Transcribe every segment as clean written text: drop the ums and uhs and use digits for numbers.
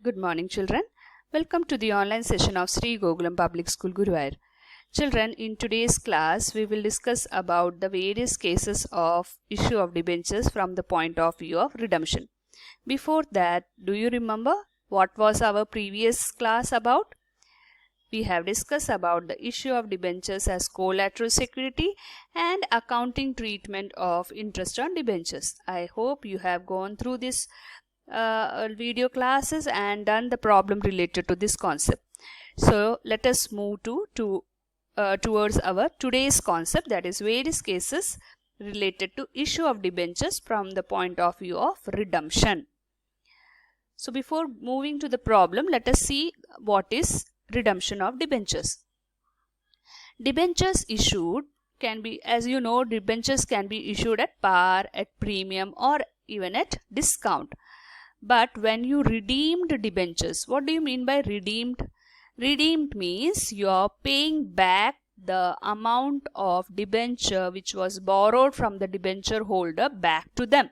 Good morning, children. Welcome to the online session of Sri Gokulam Public School, Guruvayur. Children, in today's class, we will discuss about the various cases of issue of debentures from the point of view of redemption. Before that, do you remember what was our previous class about? We have discussed about the issue of debentures as collateral security and accounting treatment of interest on debentures. I hope you have gone through this video classes and done the problem related to this concept. So let us move towards our today's concept, that is various cases related to issue of debentures from the point of view of redemption. So before moving to the problem, let us see what is redemption of debentures. Debentures issued can be, as you know, debentures can be issued at par, at premium, or even at discount. But when you redeemed debentures, what do you mean by redeemed? Redeemed means you are paying back the amount of debenture which was borrowed from the debenture holder back to them.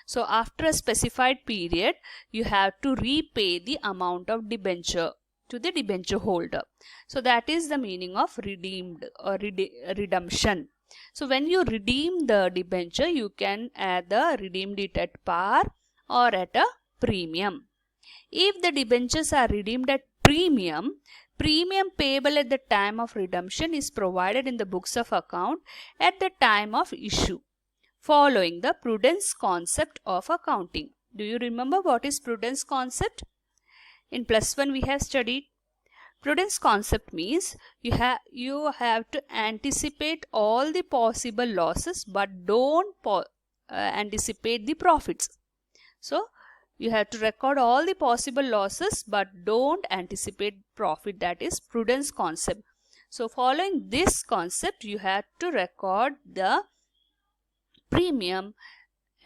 So after a specified period, you have to repay the amount of debenture to the debenture holder. So that is the meaning of redeemed or redemption. So when you redeem the debenture, you can either redeemed it at par or at a premium. If the debentures are redeemed at premium, premium payable at the time of redemption is provided in the books of account at the time of issue, following the prudence concept of accounting. Do you remember what is prudence concept? In +1 we have studied. Prudence concept means you have to anticipate all the possible losses but don't anticipate the profits. So you have to record all the possible losses but don't anticipate profit. That is prudence concept. So following this concept, you have to record the premium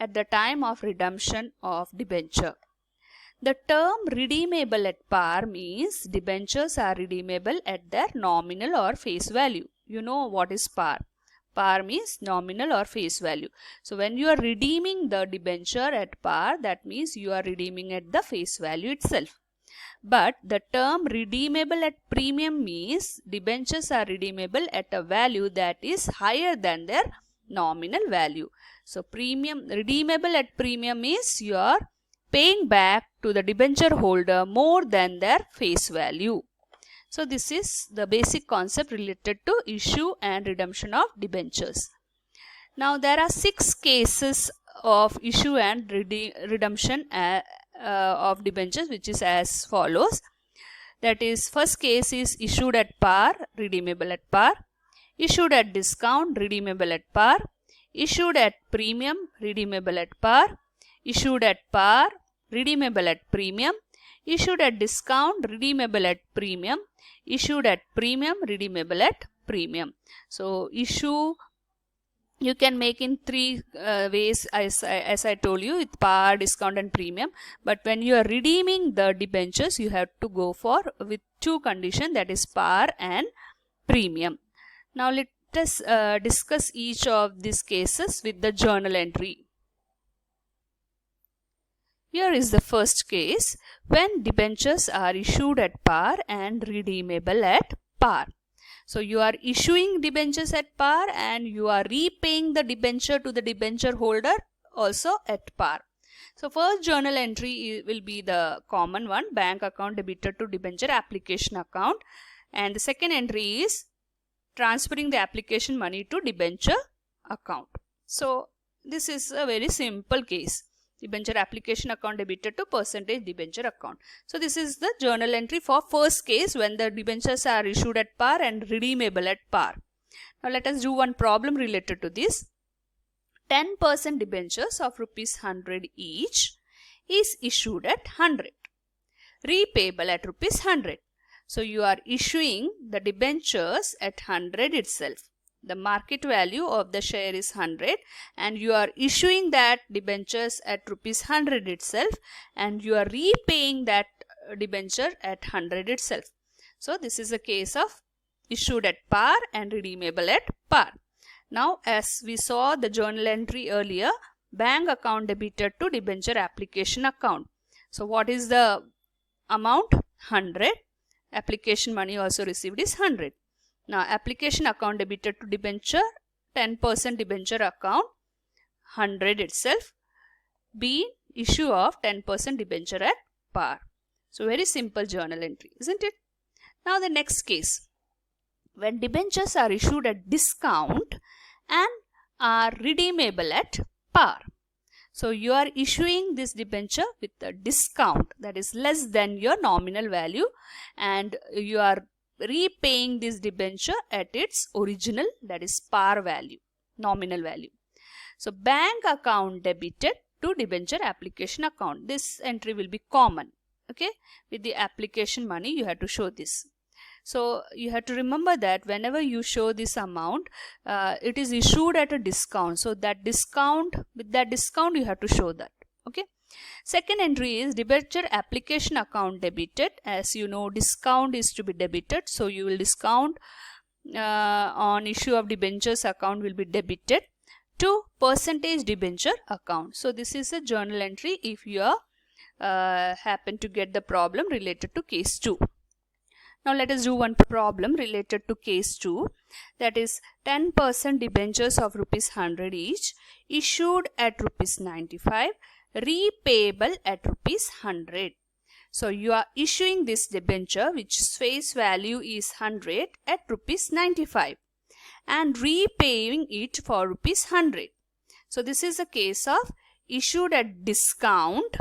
at the time of redemption of debenture. The term redeemable at par means debentures are redeemable at their nominal or face value. You know what is par. Par means nominal or face value. So when you are redeeming the debenture at par, that means you are redeeming at the face value itself. But the term redeemable at premium means debentures are redeemable at a value that is higher than their nominal value. So redeemable at premium means you are paying back to the debenture holder more than their face value. So this is the basic concept related to issue and redemption of debentures. Now there are 6 cases of issue and redemption of debentures, which is as follows. That is, first case is issued at par, redeemable at par. Issued at discount, redeemable at par. Issued at premium, redeemable at par. Issued at par, redeemable at premium. Issued at discount, redeemable at premium. Issued at premium, redeemable at premium. So issue you can make in 3 ways, as I told you, with par, discount and premium. But when you are redeeming the debentures, you have to go with 2 conditions, that is par and premium. Now let us discuss each of these cases with the journal entry. Here is the first case, when debentures are issued at par and redeemable at par. So you are issuing debentures at par and you are repaying the debenture to the debenture holder also at par. So first journal entry will be the common one, bank account debitor to debenture application account, and the second entry is transferring the application money to debenture account. So this is a very simple case. Debenture application account debitor to percentage debenture account. So this is the journal entry for first case, when the debentures are issued at par and redeemable at par. Now let us do one problem related to this. 10% debentures of ₹100 each is issued at 100, repayable at ₹100. So you are issuing the debentures at 100 itself. The market value of the share is 100 and you are issuing that debentures at ₹100 itself, and you are repaying that debenture at 100 itself. So this is a case of issued at par and redeemable at par. Now as we saw the journal entry earlier, bank account debitor to debenture application account. So what is the amount 100. Application money also received is 100. Now application account debited to debenture, 10% debenture account 100 itself. B, issue of 10% debenture at par. So very simple journal entry, isn't it? Now the next case, when debentures are issued at discount and are redeemable at par. So you are issuing this debenture with a discount that is less than your nominal value, and you are repaying this debenture at its original, that is par value, nominal value. So bank account debited to debenture application account. This entry will be common. Okay, with the application money you have to show this. So you have to remember that whenever you show this amount, it is issued at a discount. So that discount, with that discount you have to show that. Okay. Second entry is debenture application account debited. As you know, discount is to be debited. So you will discount on issue of debentures account will be debited to percentage debenture account. So this is a journal entry if you are happen to get the problem related to case 2. Now let us do one problem related to case 2, that is 10% debentures of rupees 100 each issued at rupees 95, repayable at rupees 100. So you are issuing this debenture which face value is 100 at rupees 95 and repaying it for rupees 100. So this is a case of issued at discount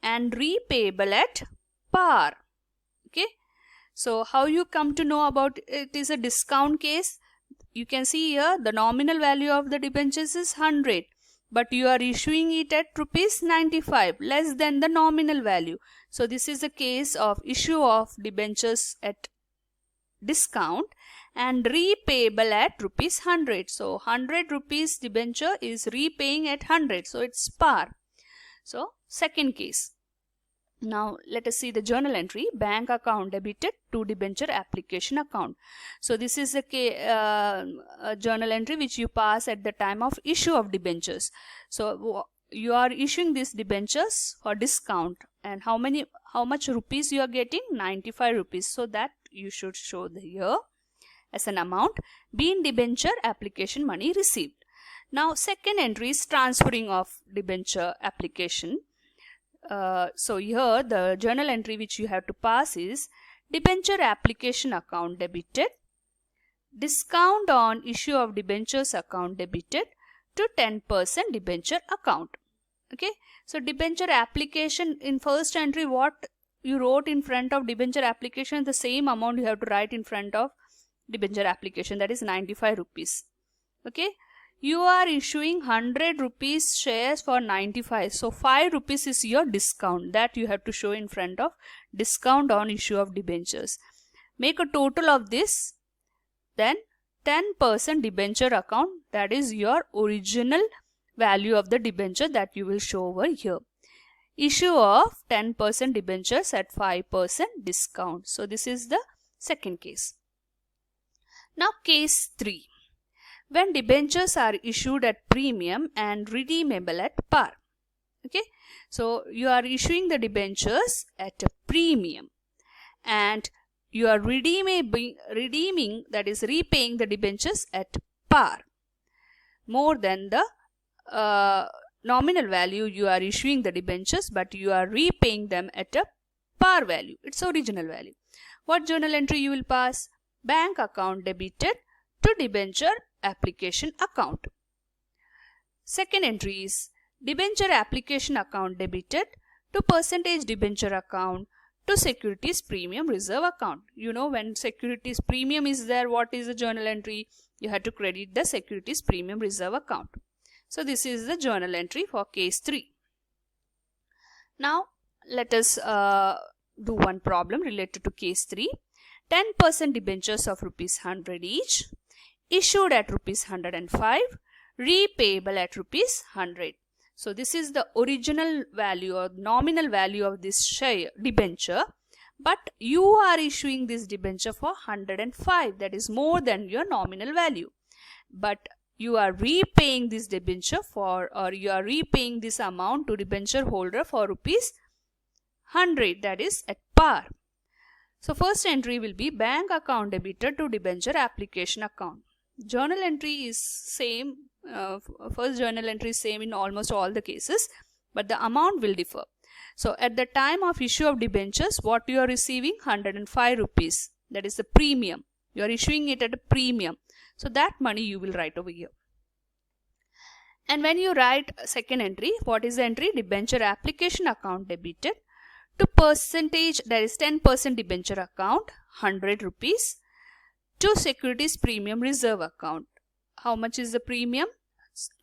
and repayable at par. Okay. So how you come to know about it is a discount case? You can see here the nominal value of the debentures is 100, but you are issuing it at rupees 95, less than the nominal value. So this is a case of issue of debentures at discount and repayable at rupees 100. So 100 rupees debenture is repaying at 100. So it's par. So second case. Now let us see the journal entry, bank account debited to debenture application account. So this is a journal entry which you pass at the time of issue of debentures. So you are issuing these debentures for discount, and how much rupees you are getting? 95 rupees. So that you should show here as an amount. B, in debenture application money received. Now second entry is transferring of debenture application. So here the journal entry which you have to pass is debenture application account debited, discount on issue of debentures account debited to 10% debenture account. Okay. So debenture application, in first entry what you wrote in front of debenture application, the same amount you have to write in front of debenture application, that is 95 rupees. Okay. You are issuing 100 rupees shares for 95. So 5 rupees is your discount that you have to show in front of discount on issue of debentures. Make a total of this, then 10% debenture account, that is your original value of the debenture that you will show over here. Issue of 10% debentures at 5% discount. So this is the second case. Now case 3. When debentures are issued at premium and redeemable at par. Okay. So you are issuing the debentures at a premium and you are redeeming, that is repaying the debentures at par. More than the nominal value you are issuing the debentures, but you are repaying them at a par value, its original value. What journal entry you will pass? Bank account debited to debenture application account. Second entry is debenture application account debited to percentage debenture account to securities premium reserve account. You know, when securities premium is there, what is the journal entry? You have to credit the securities premium reserve account. So this is the journal entry for case 3. Now let us do one problem related to case 3. 10% debentures of rupees 100 each issued at rupees 105, repayable at rupees 100. So this is the original value or nominal value of this share debenture, but you are issuing this debenture for 105, that is more than your nominal value. But you are repaying this debenture for, or you are repaying this amount to debenture holder for rupees 100, that is at par. So first entry will be bank account debited to debenture application account. Journal entry is same, first journal entry is same in almost all the cases, but the amount will differ. So at the time of issue of debentures, what you are receiving? 105 rupees. That is the premium. You are issuing it at a premium. So that money you will write over here. And when you write second entry, what is the entry? Debenture application account debited to percentage, that is 10% debenture account, 100 rupees, to securities premium reserve account. How much is the premium?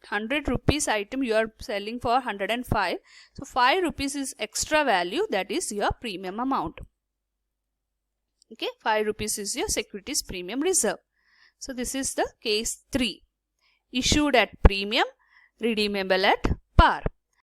100 rupees item you are selling for 105. So 5 rupees is extra value, that is your premium amount. Okay, 5 rupees is your securities premium reserve. So this is the case 3. Issued at premium, redeemable at par.